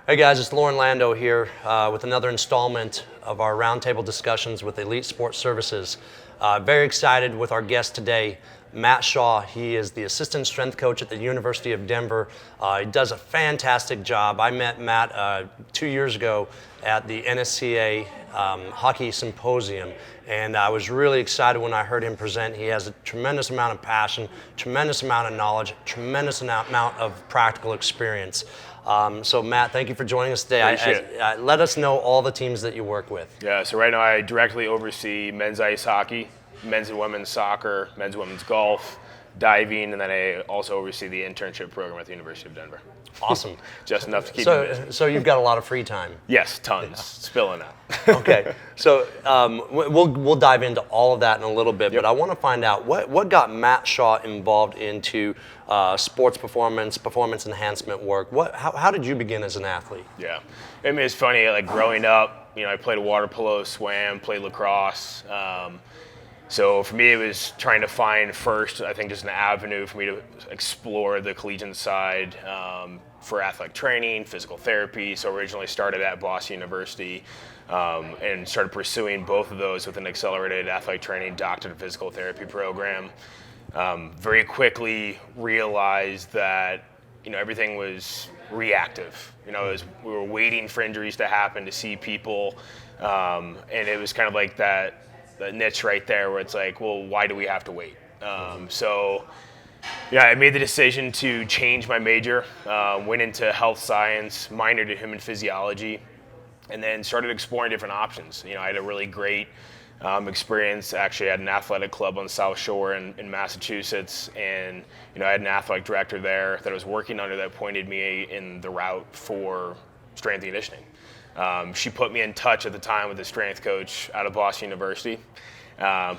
Hey guys, it's Lauren Lando here with another installment of our roundtable discussions with Elite Sports Services. Very excited with our guest today, Matt Shaw. He is the assistant strength coach at the University of Denver. He does a fantastic job. I met Matt 2 years ago at the NSCA Hockey Symposium, and I was really excited when I heard him present. He has a tremendous amount of passion, tremendous amount of knowledge, tremendous amount of practical experience. So Matt, thank you for joining us today. Let us know all the teams that you work with. Yeah, so right now I directly oversee men's ice hockey, men's and women's soccer, men's and women's golf, diving, and then I also oversee the internship program at the University of Denver. Awesome. Just enough to keep me busy. So you've got a lot of free time. Yes, tons. Spilling out. Okay, so we'll dive into all of that in a little bit, Yep. but I want to find out what got Matt Shaw involved into sports performance enhancement work. How did you begin as an athlete? Yeah. I mean, it's funny, like growing up, I played water polo, swam, played lacrosse. So for me, it was trying to find first, I think, just an avenue for me to explore the collegiate side for athletic training, physical therapy. So originally started at Boston University and started pursuing both of those with an accelerated athletic training doctorate of physical therapy program. Very quickly realized that everything was reactive. We were waiting for injuries to happen to see people, and it was kind of like that niche right there where it's like, well, why do we have to wait? So I made the decision to change my major, went into health science, minored in human physiology, and then started exploring different options. I had a really great experience actually at an athletic club on the South Shore in Massachusetts, and I had an athletic director there that I was working under that pointed me in the route for strength and conditioning. She put me in touch at the time with a strength coach out of Boston University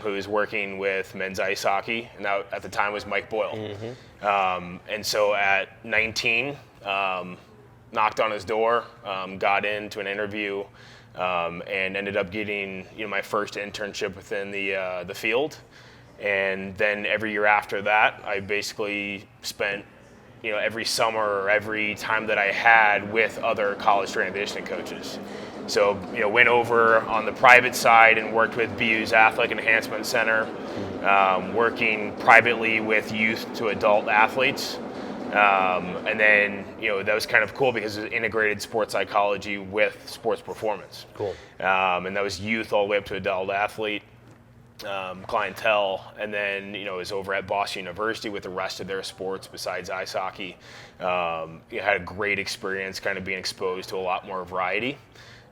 who was working with men's ice hockey, and that at the time was Mike Boyle. Mm-hmm. And so at 19, knocked on his door, got into an interview, and ended up getting my first internship within the field. And then every year after that, I basically spent every summer or every time that I had with other college strength and conditioning coaches. So, went over on the private side and worked with BU's Athletic Enhancement Center, working privately with youth to adult athletes. And then, that was kind of cool because it was integrated sports psychology with sports performance. Cool. And that was youth all the way up to adult athlete. Clientele, and then was over at Boston University with the rest of their sports besides ice hockey. Had a great experience kind of being exposed to a lot more variety.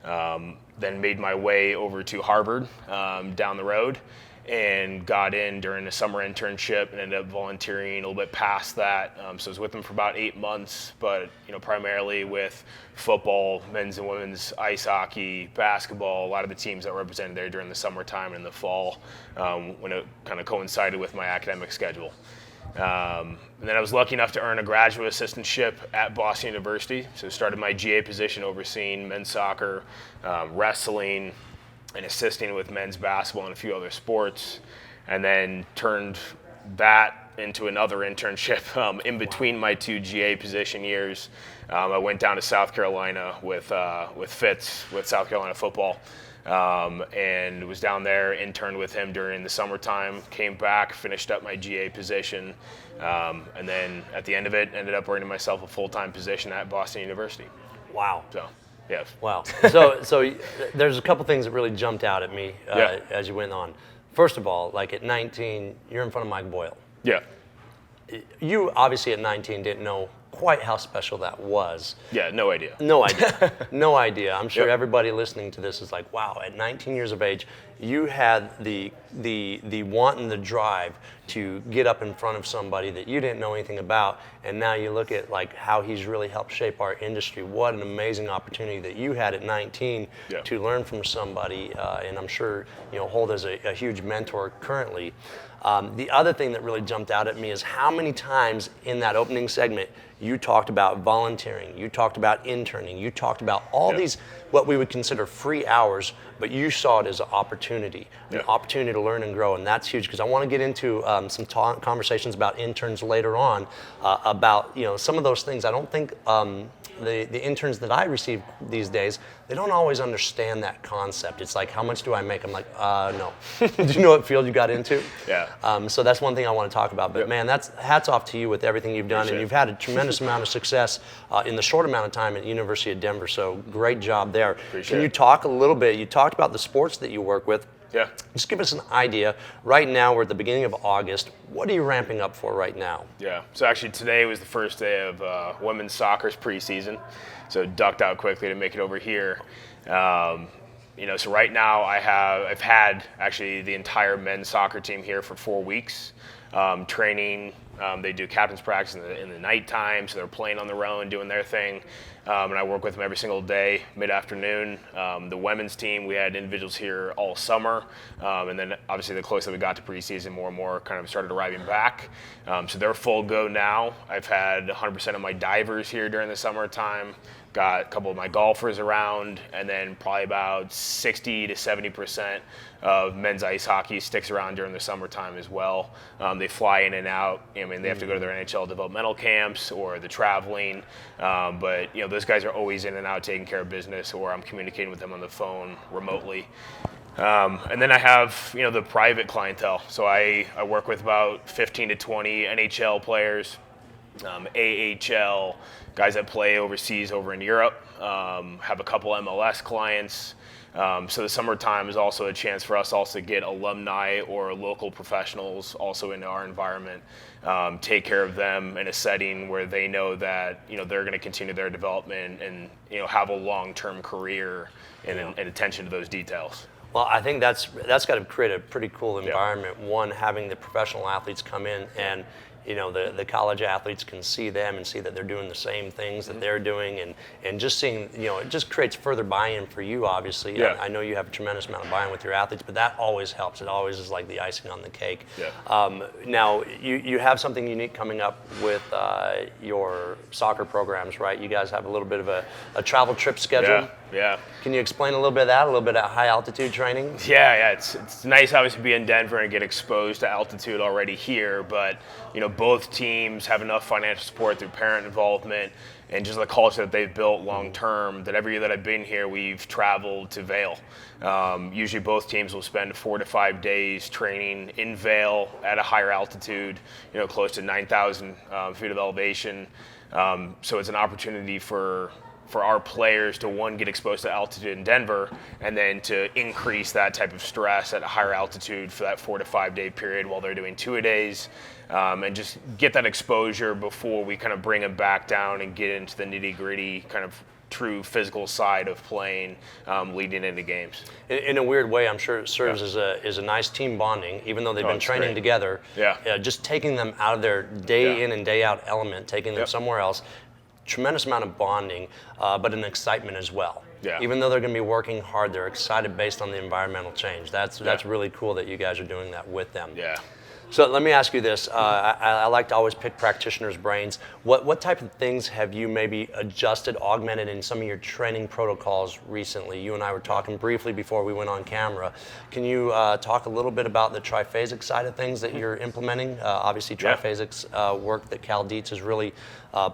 Then made my way over to Harvard down the road and got in during a summer internship and ended up volunteering a little bit past that. So I was with them for about 8 months, but primarily with football, men's and women's ice hockey, basketball, a lot of the teams that were represented there during the summertime and in the fall when it kind of coincided with my academic schedule. And then I was lucky enough to earn a graduate assistantship at Boston University. So started my GA position overseeing men's soccer, wrestling, and assisting with men's basketball and a few other sports, and then turned that into another internship in between my 2 GA position years. I went down to South Carolina with Fitz, with South Carolina football, and was down there, interned with him during the summertime, came back, finished up my GA position, and then at the end of it, ended up earning myself a full-time position at Boston University. Wow. So. Yes. Wow. So there's a couple things that really jumped out at me as you went on. First of all, like at 19, you're in front of Mike Boyle. Yeah. You obviously at 19 didn't know quite how special that was. Yeah, no idea. No idea. No idea. I'm sure Yep. everybody listening to this is like, wow, at 19 years of age, you had the want and the drive to get up in front of somebody that you didn't know anything about, and now you look at like how he's really helped shape our industry. What an amazing opportunity that you had at 19 Yeah. to learn from somebody, and I'm sure hold as a huge mentor currently. The other thing that really jumped out at me is how many times in that opening segment you talked about volunteering, you talked about interning, you talked about all these what we would consider free hours, but you saw it as an opportunity to learn and grow, and that's huge because I want to get into some conversations about interns later on about some of those things. I don't think the interns that I receive these days, they don't always understand that concept. It's like, how much do I make? I'm like, no. Do you know what field you got into? Yeah. So that's one thing I want to talk about. But man, that's hats off to you with everything you've done, and you've had a tremendous amount of success in the short amount of time at University of Denver. So great job there. Can you talk a little bit? You talked about the sports that you work with. Yeah. Just give us an idea. Right now, we're at the beginning of August. What are you ramping up for right now? Yeah. So actually, today was the first day of women's soccer's preseason. So ducked out quickly to make it over here. So right now I've had actually the entire men's soccer team here for 4 weeks, training. They do captain's practice in the nighttime, so they're playing on their own, doing their thing. And I work with them every single day, mid-afternoon. The women's team, we had individuals here all summer. And then obviously the closer we got to preseason, more and more kind of started arriving back. So they're full go now. I've had 100% of my divers here during the summertime. Got a couple of my golfers around, and then probably about 60 to 70% of men's ice hockey sticks around during the summertime as well. They fly in and out. I mean, they have to go to their NHL developmental camps or the traveling. But those guys are always in and out taking care of business, or I'm communicating with them on the phone remotely. And then I have, the private clientele. So I work with about 15 to 20 NHL players, AHL, guys that play overseas over in Europe, have a couple MLS clients. So the summertime is also a chance for us also to get alumni or local professionals also into our environment, take care of them in a setting where they know that, they're going to continue their development and, have a long-term career and attention to those details. Well, I think that's got to create a pretty cool environment. Yeah. One, having the professional athletes come in and the college athletes can see them and see that they're doing the same things that they're doing, and just seeing, it just creates further buy-in for you, obviously. Yeah. I know you have a tremendous amount of buy-in with your athletes, but that always helps. It always is like the icing on the cake. Yeah. Now, you have something unique coming up with your soccer programs, right? You guys have a little bit of a travel trip scheduled. Yeah. Can you explain a little bit of that, a little bit of high altitude training? Yeah. It's nice, obviously, to be in Denver and get exposed to altitude already here, but both teams have enough financial support through parent involvement and just the culture that they've built long term that every year that I've been here, we've traveled to Vail. Usually both teams will spend 4 to 5 days training in Vail at a higher altitude, close to 9,000 feet of elevation. So it's an opportunity for our players to, one, get exposed to altitude in Denver, and then to increase that type of stress at a higher altitude for that 4 to 5 day period while they're doing 2-a-days, and just get that exposure before we kind of bring them back down and get into the nitty-gritty kind of true physical side of playing leading into games. In a weird way, I'm sure it serves as a nice team bonding, even though they've been training together. Just taking them out of their day in and day out element, taking them somewhere else. Tremendous amount of bonding, but an excitement as well. Even though they're going to be working hard, they're excited based on the environmental change. That's really cool that you guys are doing that with them. So let me ask you this. I like to always pick practitioners' brains. What type of things have you maybe adjusted, augmented in some of your training protocols recently? You and I were talking briefly before we went on camera. Can you talk a little bit about the triphasic side of things that you're implementing? Obviously, triphasic's work that Cal Dietz has really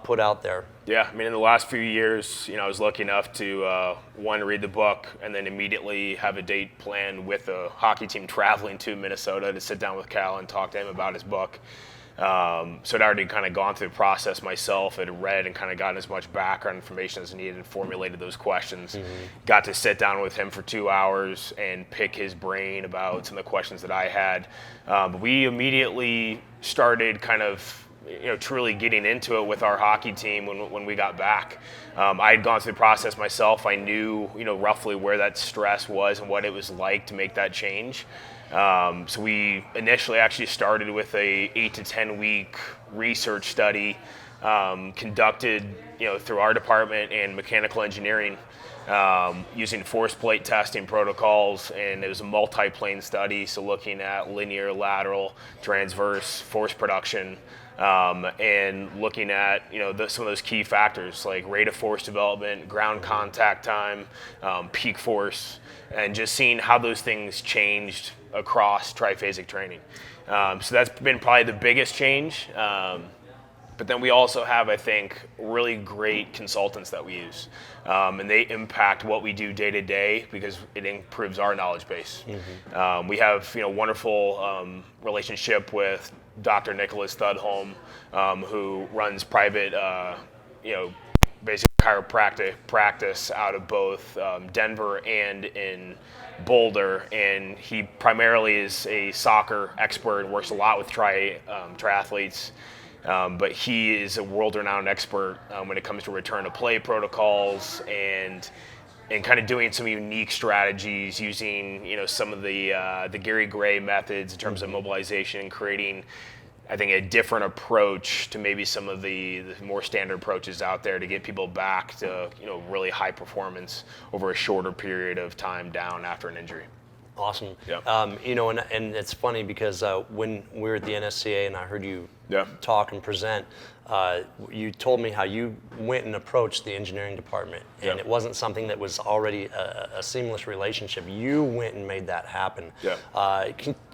put out there. Yeah, I mean, in the last few years, I was lucky enough to, one, read the book and then immediately have a date planned with a hockey team traveling to Minnesota to sit down with Cal and talk to him about his book. So I'd already kind of gone through the process myself, had read and kind of gotten as much background information as needed and formulated those questions. Got to sit down with him for 2 hours and pick his brain about some of the questions that I had. But we immediately started kind of truly getting into it with our hockey team when we got back. I had gone through the process myself. I knew, roughly where that stress was and what it was like to make that change. So we initially actually started with a 8 to 10 week research study conducted, through our department and mechanical engineering, using force plate testing protocols, and it was a multi-plane study, so looking at linear, lateral, transverse force production. And looking at some of those key factors like rate of force development, ground contact time, peak force, and just seeing how those things changed across triphasic training. So that's been probably the biggest change. But then we also have, I think, really great consultants that we use, and they impact what we do day to day because it improves our knowledge base. We have wonderful relationship with Dr. Nicholas Thudholm, who runs private basic chiropractic practice out of both Denver and in Boulder, and he primarily is a soccer expert and works a lot with triathletes. But he is a world-renowned expert when it comes to return to play protocols and kind of doing some unique strategies using some of the Gary Gray methods in terms of mobilization and creating, I think, a different approach to maybe some of the more standard approaches out there to get people back to really high performance over a shorter period of time down after an injury. Awesome. Yeah. And it's funny because when we were at the NSCA and I heard you Yeah. talk and present, you told me how you went and approached the engineering department, and Yeah. it wasn't something that was already a seamless relationship. You went and made that happen. Yeah.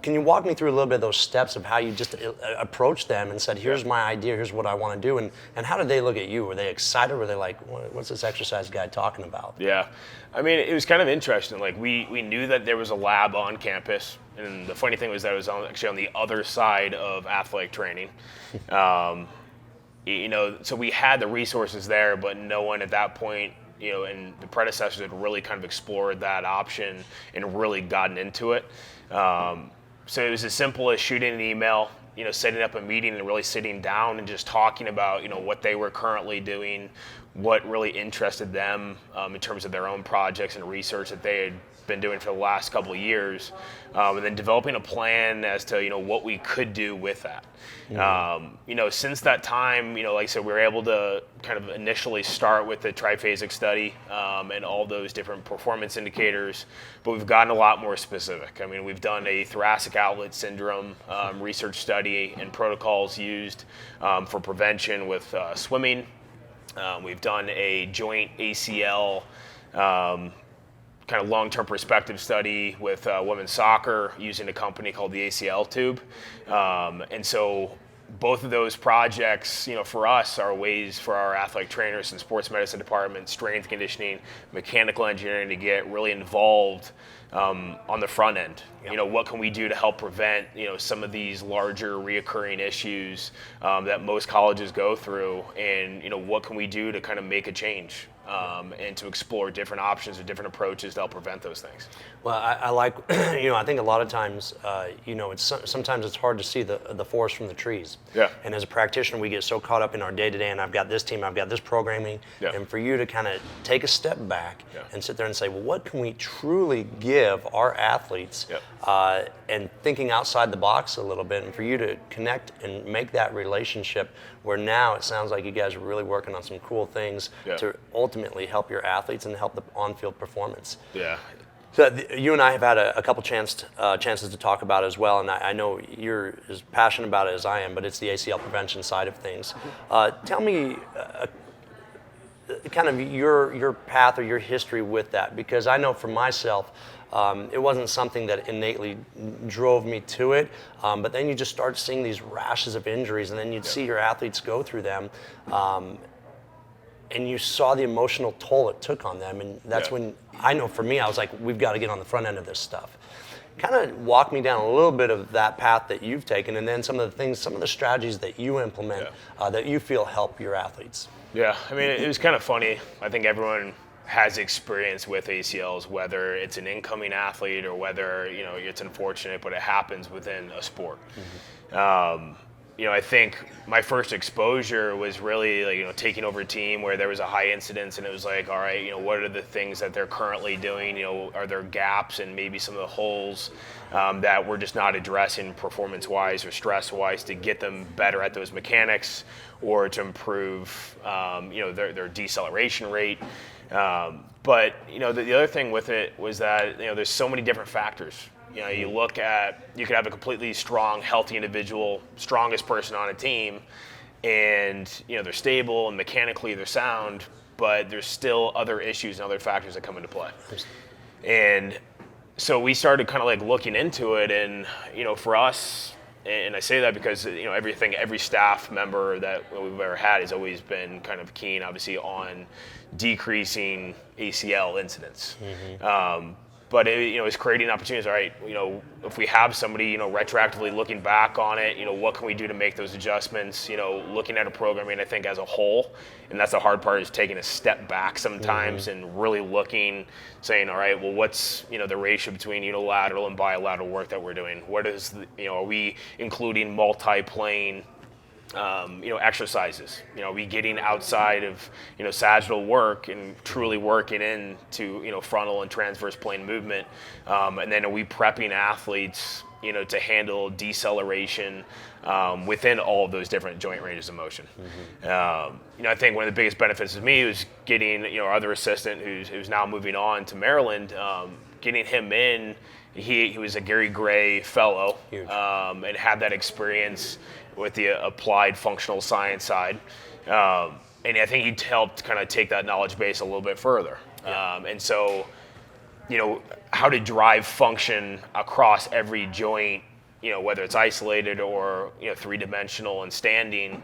Can you walk me through a little bit of those steps of how you just approached them and said, here's Yeah. my idea, here's what I want to do, and how did they look at you? Were they excited? Were they like, what's this exercise guy talking about? Yeah, I mean, it was kind of interesting. Like we knew that there was a lab on campus, and the funny thing was that it was actually on the other side of athletic training. So we had the resources there, but no one at that point, and the predecessors had really kind of explored that option and really gotten into it. So it was as simple as shooting an email, setting up a meeting and really sitting down and just talking about, what they were currently doing, what really interested them in terms of their own projects and research that they had been doing for the last couple of years, and then developing a plan as to what we could do with that. Since that time, like I said, we were able to kind of initially start with the triphasic study and all those different performance indicators, but we've gotten a lot more specific. I mean, we've done a thoracic outlet syndrome research study and protocols used for prevention with swimming. We've done a joint ACL kind of long-term perspective study with women's soccer using a company called the ACL Tube. And so both of those projects, for us, are ways for our athletic trainers and sports medicine department, strength conditioning, mechanical engineering to get really involved on the front end. Yep. What can we do to help prevent, some of these larger reoccurring issues that most colleges go through, and what can we do to kind of make a change and to explore different options or different approaches to help prevent those things. Well, I like, I think a lot of times, sometimes it's hard to see the forest from the trees. Yeah. And as a practitioner, we get so caught up in our day-to-day, and I've got this team, I've got this programming, Yeah. and for you to kind of take a step back Yeah. and sit there and say, well, what can we truly give our athletes, Yeah. and thinking outside the box a little bit, and for you to connect and make that relationship where now it sounds like you guys are really working on some cool things Yeah. to ultimately help your athletes and help the on-field performance. Yeah. So you and I have had a couple chances to talk about it as well, and I know you're as passionate about it as I am, but it's the ACL prevention side of things. Tell me kind of your path or your history with that, because I know for myself, it wasn't something that innately drove me to it, but then you just start seeing these rashes of injuries, and then you'd see your athletes go through them, and you saw the emotional toll it took on them, and that's Yeah. when I know for me, I was like, we've got to get on the front end of this stuff. Kind of walk me down a little bit of that path that you've taken, and then some of the strategies that you implement that you feel help your athletes. Yeah, I mean, it was kind of funny. I think everyone has experience with ACLs, whether it's an incoming athlete or whether, it's unfortunate, but it happens within a sport. I think my first exposure was really like, taking over a team where there was a high incidence, and it was like, all right, what are the things that they're currently doing? Are there gaps and maybe some of the holes that we're just not addressing performance-wise or stress-wise to get them better at those mechanics or to improve, their deceleration rate. But the other thing with it was that there's so many different factors. You look at, you could have a completely strong, healthy individual, strongest person on a team, and they're stable and mechanically they're sound, but there's still other issues and other factors that come into play. And so we started kind of like looking into it, and for us, And I say that because every staff member that we've ever had has always been kind of keen, obviously, on decreasing ACL incidents. But it's creating opportunities. All right, if we have somebody, retroactively looking back on it, what can we do to make those adjustments? Looking at a programming, I think, as a whole, and that's the hard part, is taking a step back sometimes and really looking, saying, all right, well, what's the ratio between unilateral and bilateral work that we're doing? What is are we including multi-plane exercises? Are we getting outside of sagittal work and truly working into frontal and transverse plane movement? And then are we prepping athletes to handle deceleration within all of those different joint ranges of motion? I think one of the biggest benefits of me was getting our other assistant who's now moving on to Maryland, getting him in. He was a Gary Gray fellow, and had that experience with the applied functional science side. And I think he helped kind of take that knowledge base a little bit further. And so, how to drive function across every joint, whether it's isolated or, three-dimensional and standing,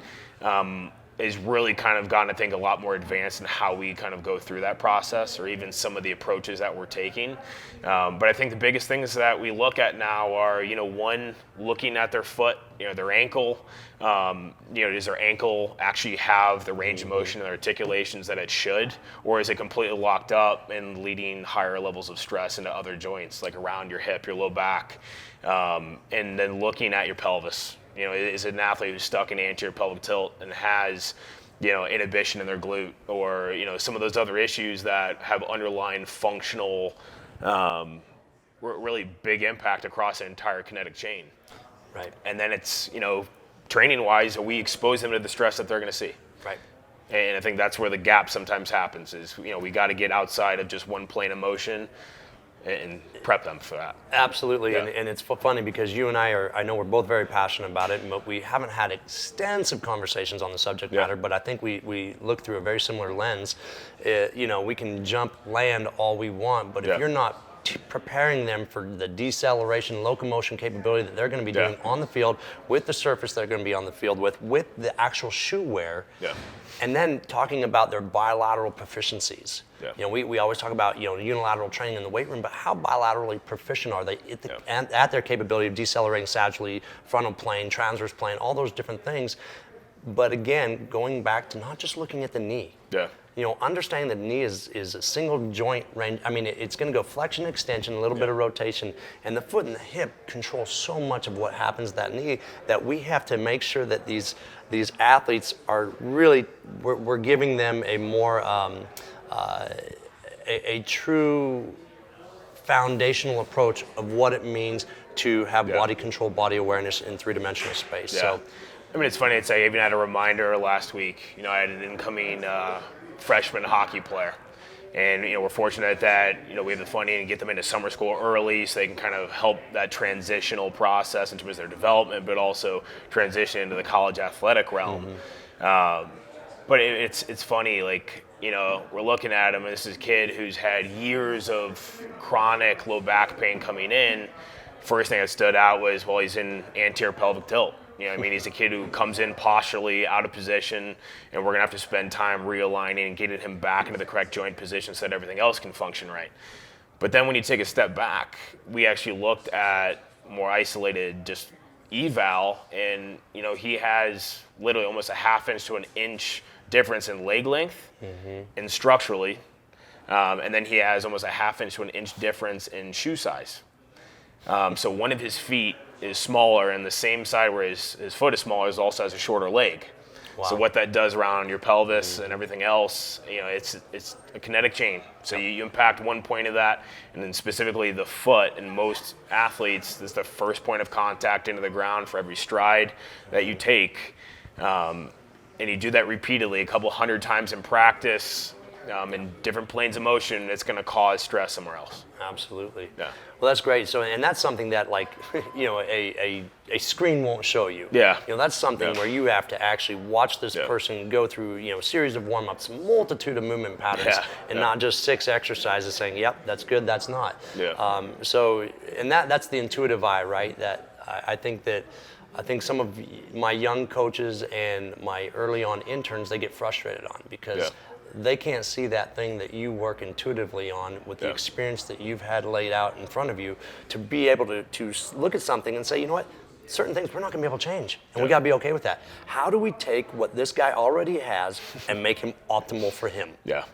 is really kind of gotten, I think, a lot more advanced in how we kind of go through that process, or even some of the approaches that we're taking. But I think the biggest things that we look at now are, one, looking at their foot, their ankle. Does their ankle actually have the range of motion and articulations that it should, or is it completely locked up and leading higher levels of stress into other joints, like around your hip, your low back, and then looking at your pelvis. Is it an athlete who's stuck in anterior pelvic tilt and has, inhibition in their glute, or, some of those other issues that have underlying functional, really big impact across an entire kinetic chain. Right. And then it's, training-wise, we expose them to the stress that they're going to see. Right. And I think that's where the gap sometimes happens is, we got to get outside of just one plane of motion and prep them for that. Absolutely, Yeah. and it's funny because you and I know we're both very passionate about it, but we haven't had extensive conversations on the subject matter, but I think we look through a very similar lens. We can jump land all we want, but if you're not preparing them for the deceleration, locomotion capability that they're going to be doing on the field, with the surface they're going to be on the field with the actual shoe wear, and then talking about their bilateral proficiencies. We always talk about unilateral training in the weight room, but how bilaterally proficient are they at their capability of decelerating sagittally, frontal plane, transverse plane, all those different things. But again, going back to not just looking at the knee. Understanding that the knee is a single joint range. I mean, it's going to go flexion, extension, a little bit of rotation, and the foot and the hip control so much of what happens to that knee that we have to make sure that these athletes are really, we're giving them a more a true foundational approach of what it means to have body control, body awareness in three-dimensional space. So, I mean, it's funny. I even had a reminder last week. I had an incoming freshman hockey player, and we're fortunate that we have the funding to get them into summer school early, so they can kind of help that transitional process in terms of their development, but also transition into the college athletic realm. But it's funny, like, we're looking at him, and this is a kid who's had years of chronic low back pain coming in. First thing that stood out was, well, he's in anterior pelvic tilt. He's a kid who comes in posturally out of position, and we're going to have to spend time realigning and getting him back into the correct joint position so that everything else can function right. But then when you take a step back, we actually looked at more isolated just eval, and he has literally almost a half inch to an inch difference in leg length and structurally, and then he has almost a half inch to an inch difference in shoe size. So one of his feet is smaller, and the same side where his foot is smaller is also has a shorter leg. Wow. So what that does around your pelvis and everything else, it's a kinetic chain. So you impact one point of that, and then specifically the foot. And most athletes, this is the first point of contact into the ground for every stride that you take. And you do that repeatedly, a couple hundred times in practice, in different planes of motion, it's going to cause stress somewhere else. Absolutely. Yeah. Well, that's great. So, and that's something that, like, a screen won't show you. Yeah. That's something where you have to actually watch this person go through, a series of warm-ups, multitude of movement patterns, and not just 6 exercises saying, yep, that's good, that's not. Yeah. So, and that's the intuitive eye, right? That I think some of my young coaches and my early on interns, they get frustrated on because they can't see that thing that you work intuitively on with the experience that you've had laid out in front of you to be able to look at something and say, you know what, certain things we're not going to be able to change, and we got to be okay with that. How do we take what this guy already has and make him optimal for him? Yeah.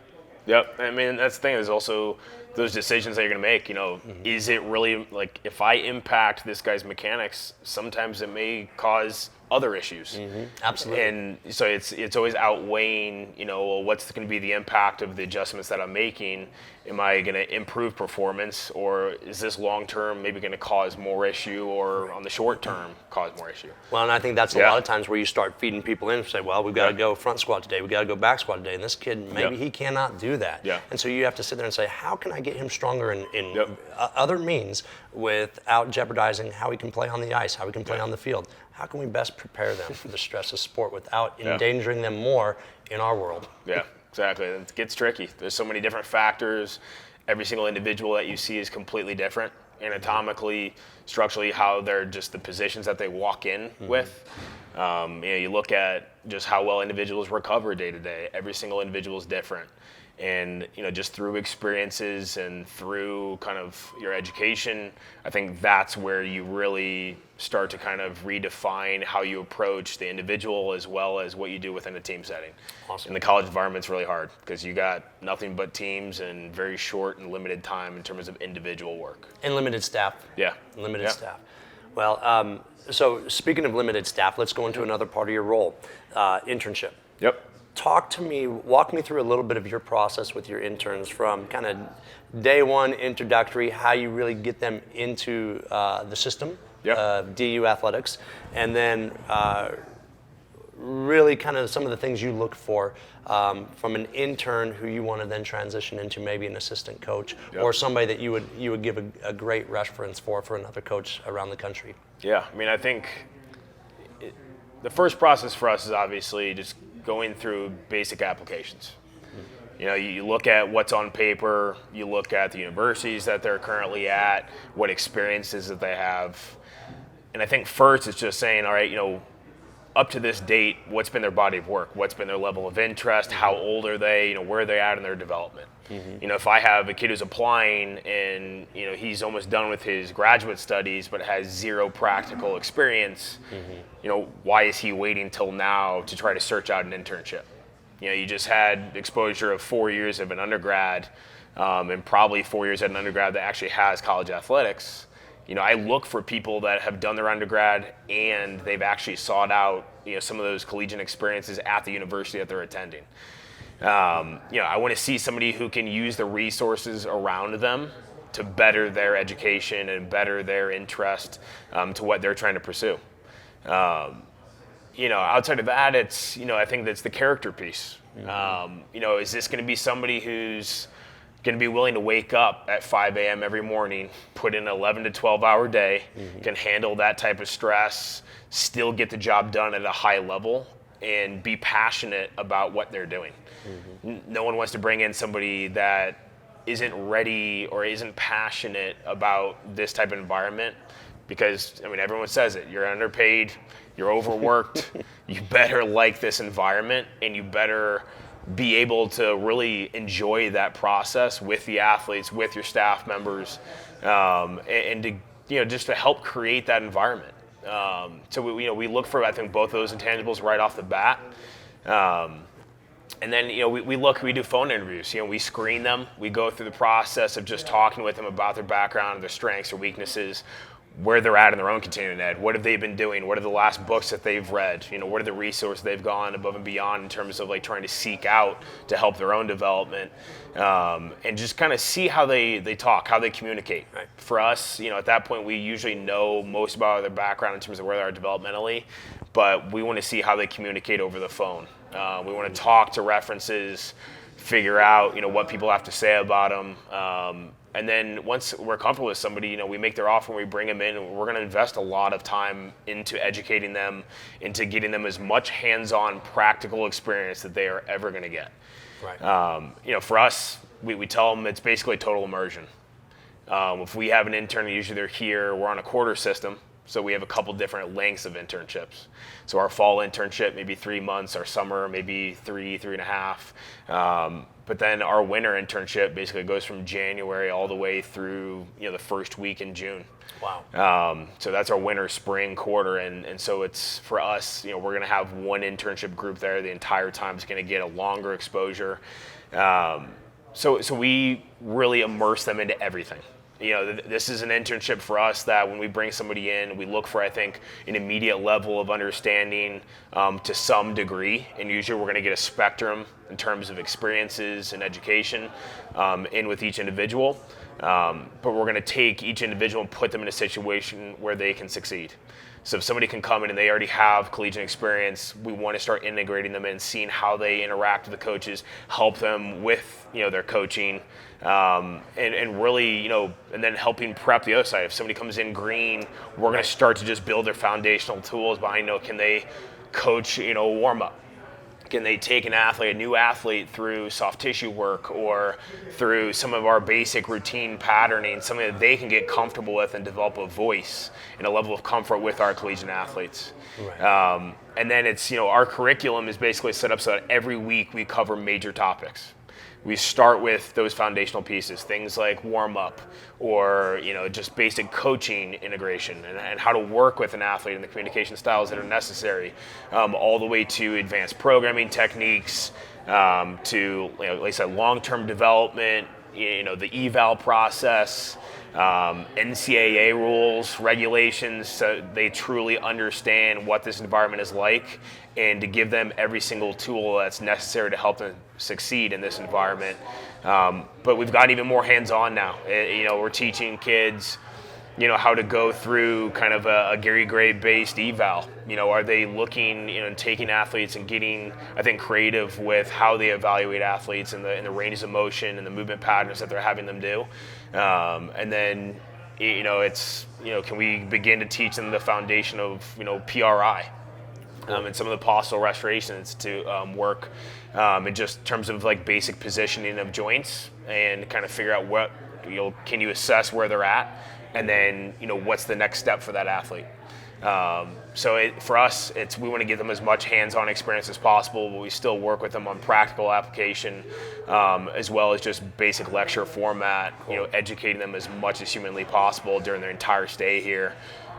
Yep. I mean, that's the thing. There's also those decisions that you're going to make. You know, is it really like if I impact this guy's mechanics, sometimes it may cause other issues. Absolutely. And so it's always outweighing, you know, well, what's going to be the impact of the adjustments that I'm making? Am I going to improve performance, or is this long term maybe going to cause more issue, or on the short term cause more issue? Well, and I think that's a lot of times where you start feeding people in and say, well, we've got to go front squat today, we've got to go back squat today, and this kid, maybe he cannot do that. Yeah. And so you have to sit there and say, how can I get him stronger in other means without jeopardizing how he can play on the ice, how he can play on the field? How can we best prepare them for the stress of sport without endangering them more in our world? Yeah, exactly. It gets tricky. There's so many different factors. Every single individual that you see is completely different, anatomically, structurally, how they're just the positions that they walk in with. You know, you look at just how well individuals recover day to day. Every single individual is different. And, you know, just through experiences and through kind of your education, I think that's where you really start to kind of redefine how you approach the individual as well as what you do within a team setting. Awesome. In the college environment, it's really hard because you got nothing but teams and very short and limited time in terms of individual work. And limited staff. Yeah. Limited staff. Well, so speaking of limited staff, let's go into another part of your role, internship. Yep. Walk me through a little bit of your process with your interns from kind of day one introductory, how you really get them into the system of DU athletics, and then really kind of some of the things you look for from an intern who you want to then transition into maybe an assistant coach or somebody that you would give a great reference for another coach around the country. Yeah, I mean, I think the first process for us is obviously just going through basic applications. You know, you look at what's on paper, you look at the universities that they're currently at, what experiences that they have. And I think first it's just saying, all right, you know, up to this date, what's been their body of work? What's been their level of interest? How old are they? You know, where are they at in their development? You know, if I have a kid who's applying and, you know, he's almost done with his graduate studies but has zero practical experience, you know, why is he waiting till now to try to search out an internship? You know, you just had exposure of 4 years of an undergrad and probably 4 years at an undergrad that actually has college athletics. You know, I look for people that have done their undergrad and they've actually sought out, you know, some of those collegiate experiences at the university that they're attending. You know, I want to see somebody who can use the resources around them to better their education and better their interest to what they're trying to pursue. You know, outside of that, it's, you know, I think that's the character piece. You know, is this going to be somebody who's going to be willing to wake up at 5 a.m. every morning, put in an 11 to 12 hour day, can handle that type of stress, still get the job done at a high level, and be passionate about what they're doing. No one wants to bring in somebody that isn't ready or isn't passionate about this type of environment because, I mean, everyone says it. You're underpaid, you're overworked, you better like this environment, and you better be able to really enjoy that process with the athletes, with your staff members, and to, you know, just to help create that environment. So we look for, I think, both those intangibles right off the bat. And then, you know, we do phone interviews. You know, we screen them. We go through the process of just talking with them about their background, their strengths, their weaknesses, where they're at in their own continuing ed. What have they been doing? What are the last books that they've read? You know, what are the resources they've gone above and beyond in terms of like trying to seek out to help their own development, and just kind of see how they talk, how they communicate. Right. For us, you know, at that point, we usually know most about their background in terms of where they are developmentally, but we want to see how they communicate over the phone. We want to talk to references, figure out, you know, what people have to say about them. And then once we're comfortable with somebody, you know, we make their offer and we bring them in, and we're going to invest a lot of time into educating them, into getting them as much hands-on practical experience that they are ever going to get. Right. You know, for us, we tell them it's basically total immersion. If we have an intern, usually they're here, we're on a quarter system. So we have a couple different lengths of internships. So our fall internship, maybe 3 months, our summer, maybe 3.5. But then our winter internship basically goes from January all the way through, the first week in June. Wow. So that's our winter spring quarter. And so it's for us, we're going to have one internship group there the entire time. It's going to get a longer exposure. So we really immerse them into everything. This is an internship for us that when we bring somebody in, we look for, I think, an immediate level of understanding to some degree. And usually we're going to get a spectrum in terms of experiences and education in with each individual. But we're going to take each individual and put them in a situation where they can succeed. So if somebody can come in and they already have collegiate experience, we want to start integrating them in, seeing how they interact with the coaches, help them with their coaching, and really and then helping prep the other side. If somebody comes in green, we're going to start to just build their foundational tools behind can they coach a warm up. Can they take a new athlete through soft tissue work or through some of our basic routine patterning, something that they can get comfortable with and develop a voice and a level of comfort with our collegiate athletes. Right. And then it's, our curriculum is basically set up so that every week we cover major topics. We start with those foundational pieces, things like warm up or, just basic coaching integration and how to work with an athlete and the communication styles that are necessary, all the way to advanced programming techniques, to, like I said, long-term development, the eval process, NCAA rules, regulations, so they truly understand what this environment is like, and to give them every single tool that's necessary to help them succeed in this environment. But we've got even more hands-on now. We're teaching kids, how to go through kind of a Gary Gray-based eval. Are they looking, and taking athletes and getting, I think, creative with how they evaluate athletes and the ranges of motion and the movement patterns that they're having them do. And then, it's, can we begin to teach them the foundation of, PRI? And some of the postural restorations to work in just terms of like basic positioning of joints and kind of figure out what, can you assess where they're at, and then, what's the next step for that athlete. So for us, we want to give them as much hands-on experience as possible, but we still work with them on practical application, as well as just basic lecture format, educating them as much as humanly possible during their entire stay here,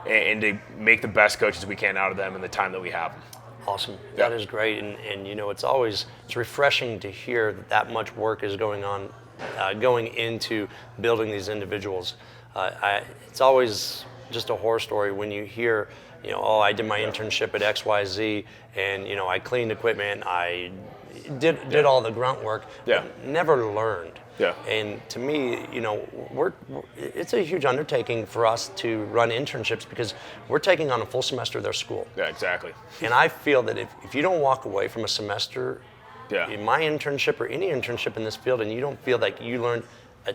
and to make the best coaches we can out of them in the time that we have them. Awesome. That is great. And it's refreshing to hear that much work is going on, going into building these individuals. It's always just a horror story when you hear, I did my internship at XYZ and, I cleaned equipment, I did all the grunt work, but never learned. Yeah. And to me, it's a huge undertaking for us to run internships because we're taking on a full semester of their school. Yeah, exactly. And I feel that if you don't walk away from a semester in my internship or any internship in this field and you don't feel like you learned a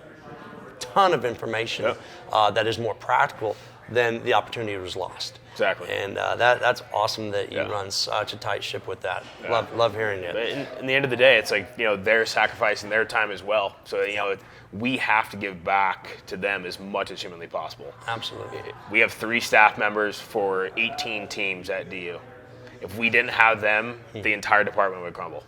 ton of information that is more practical, then the opportunity was lost. Exactly. And that's awesome that you run such a tight ship with that. Yeah. Love hearing it. In the end of the day, it's like, they're sacrificing their time as well. So, we have to give back to them as much as humanly possible. Absolutely. We have 3 staff members for 18 teams at DU. If we didn't have them, the entire department would crumble.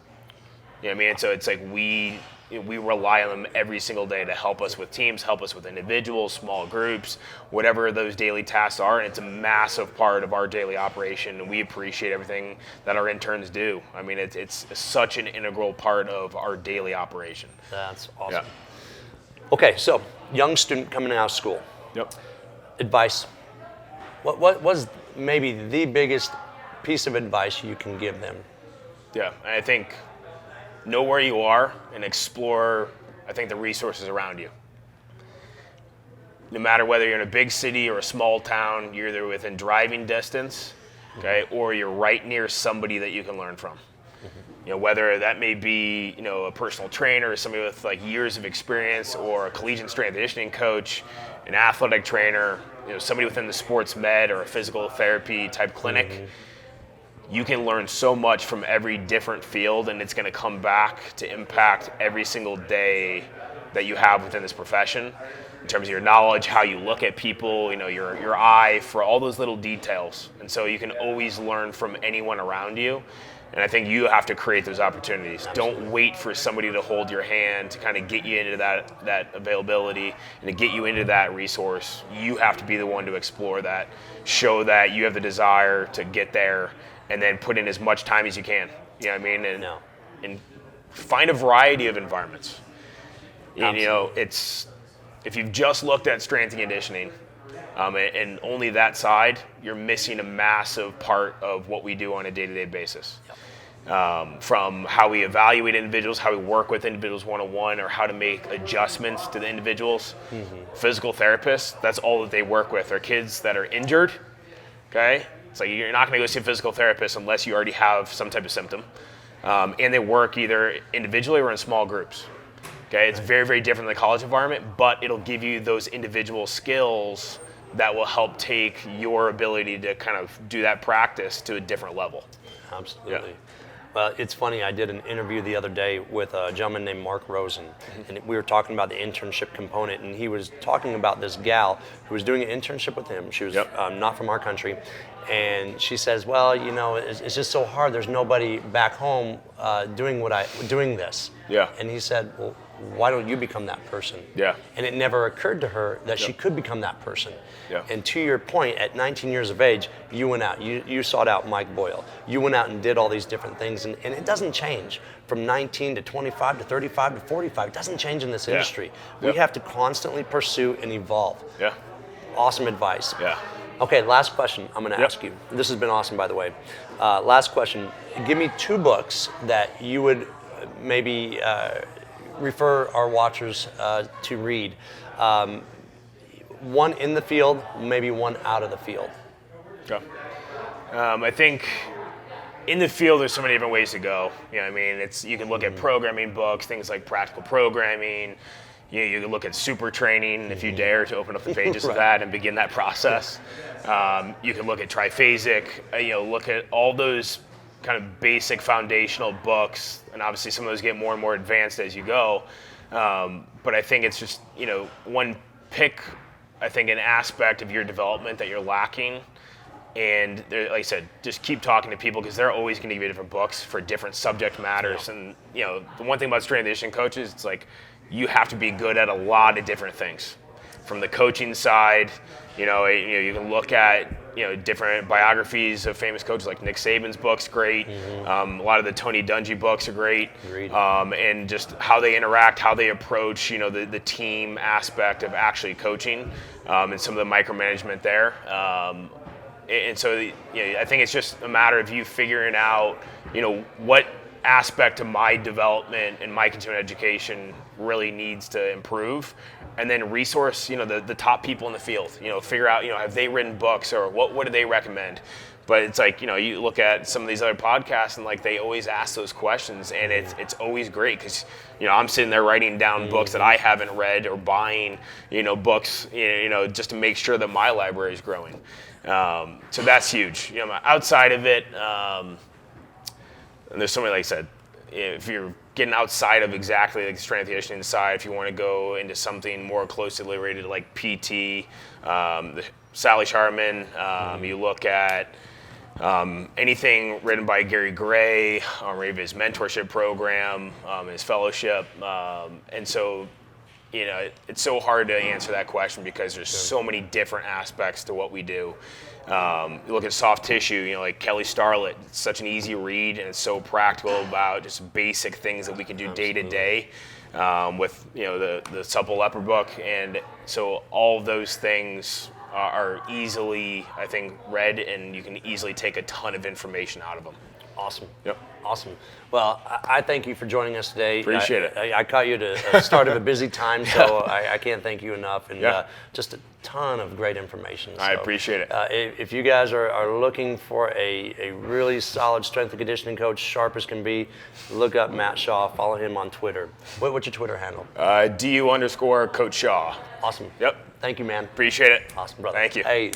You know what I mean? So it's like we rely on them every single day to help us with teams, help us with individuals, small groups, whatever those daily tasks are. And it's a massive part of our daily operation. And we appreciate everything that our interns do. I mean, it's such an integral part of our daily operation. That's awesome. Yeah. Okay, so young student coming out of school. Yep. Advice. What was maybe the biggest piece of advice you can give them? Yeah, I think know where you are and explore, I think, the resources around you. No matter whether you're in a big city or a small town, you're either within driving distance, okay, or you're right near somebody that you can learn from. Whether that may be, a personal trainer, somebody with like years of experience, or a collegiate strength and conditioning coach, an athletic trainer, somebody within the sports med or a physical therapy type clinic. You can learn so much from every different field, and it's going to come back to impact every single day that you have within this profession. in terms of your knowledge, how you look at people, your eye for all those little details. And so you can always learn from anyone around you. And I think you have to create those opportunities. Absolutely. Don't wait for somebody to hold your hand to kind of get you into that availability and to get you into that resource. You have to be the one to explore that, show that you have the desire to get there, and then put in as much time as you can. You know what I mean? And find a variety of environments. And, it's if you've just looked at strength and conditioning, and only that side, you're missing a massive part of what we do on a day-to-day basis. From how we evaluate individuals, how we work with individuals one-on-one, or how to make adjustments to the individuals. Physical therapists, that's all that they work with, are kids that are injured, okay? It's like you're not gonna go see a physical therapist unless you already have some type of symptom. And they work either individually or in small groups. Okay, it's very, very different than the college environment, but it'll give you those individual skills that will help take your ability to kind of do that practice to a different level. Absolutely. Yeah. Well, it's funny, I did an interview the other day with a gentleman named Mark Rosen, and we were talking about the internship component, and he was talking about this gal who was doing an internship with him. She was not from our country, and she says, well, it's just so hard. There's nobody back home doing this. Yeah. And he said, well, why don't you become that person? Yeah. And it never occurred to her that she could become that person. Yeah. And to your point, at 19 years of age, you went out, you sought out Mike Boyle. You went out and did all these different things, and it doesn't change from 19 to 25 to 35 to 45. It doesn't change in this industry. We have to constantly pursue and evolve. Yeah. Awesome advice. Yeah. Okay, last question I'm going to ask you. This has been awesome, by the way. Last question. Give me 2 books that you would maybe refer our watchers to read. One in the field, maybe one out of the field. Okay. I think in the field, there's so many different ways to go. You can look at programming books, things like Practical Programming. You can look at Super Training if you dare to open up the pages of that and begin that process. You can look at Triphasic. Look at all those kind of basic foundational books, and obviously some of those get more and more advanced as you go. But I think it's just one pick. I think an aspect of your development that you're lacking. And like I said, just keep talking to people because they're always going to give you different books for different subject matters. Yeah. And the one thing about strength and conditioning coaches, it's like you have to be good at a lot of different things. From the coaching side, you can look at different biographies of famous coaches, like Nick Saban's book's great. A lot of the Tony Dungy books are great. And just how they interact, how they approach the team aspect of actually coaching, and some of the micromanagement there. And so I think it's just a matter of you figuring out what aspect of my development and my continuing education really needs to improve, and then resource the top people in the field. Figure out have they written books, or what do they recommend. But it's like you look at some of these other podcasts, and like they always ask those questions, and it's always great because I'm sitting there writing down books that I haven't read, or buying books just to make sure that my library is growing. So that's huge. Outside of it, and there's so many, like I said, if you're getting outside of exactly like the strength and conditioning side, if you want to go into something more closely related to like PT, Sally Sharman, you look at anything written by Gary Gray, or even his mentorship program, his fellowship, and so it's so hard to answer that question because there's so many different aspects to what we do. You look at soft tissue, like Kelly Starlett. It's such an easy read, and it's so practical about just basic things that we can do day to day. With the Supple Upper book, and so all of those things are easily, I think, read, and you can easily take a ton of information out of them. Awesome. Yep. Awesome. Well, I thank you for joining us today. Appreciate it. I caught you at the start of a busy time, so I can't thank you enough. And just a ton of great information. I appreciate it. If you guys are looking for a really solid strength and conditioning coach, sharp as can be, look up Matt Shaw. Follow him on Twitter. What's your Twitter handle? DU_Coach Shaw. Awesome. Yep. Thank you, man. Appreciate it. Awesome, brother. Thank you. Hey.